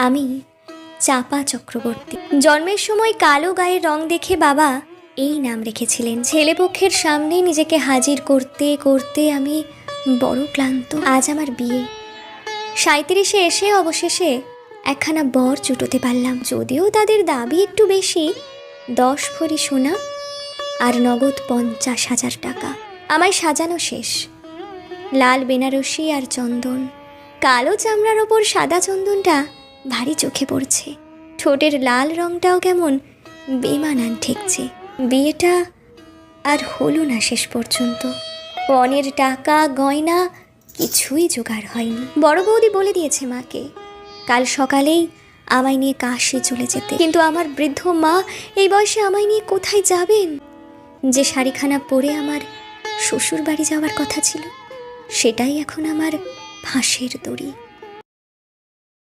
আমি চাপা চক্রবর্তী। জন্মের সময় কালো গায়ের রং দেখে বাবা এই নাম রেখেছিলেন। ছেলেপক্ষের সামনে নিজেকে হাজির করতে করতে আমি বড় ক্লান্ত। আজ আমার বিয়ে। 37-এ এসে অবশেষে একখানা বর জুটোতে পারলাম। যদিও তাদের দাবি একটু বেশি, 10 ভরি সোনা আর নগদ 50,000 টাকা। আমায় সাজানো শেষ। লাল বেনারসি আর চন্দন, কালো চামড়ার ওপর সাদা চন্দনটা ভারী চোখে পড়ছে। ঠোঁটের লাল রংটাও কেমন বেমানান ঠেকছে। বিয়েটা আর হলো না শেষ পর্যন্ত। পণের টাকা গয়না কিছুই জোগাড় হয়নি। বড় বৌদি বলে দিয়েছে মাকে কাল সকালেই আমায় নিয়ে কাশি চলে যেতে। কিন্তু আমার বৃদ্ধ মা এই বয়সে আমায় নিয়ে কোথায় যাবেন? যে শাড়িখানা পরে আমার শ্বশুর বাড়ি যাওয়ার কথা ছিল, সেটাই এখন আমার ফাঁসের দড়ি।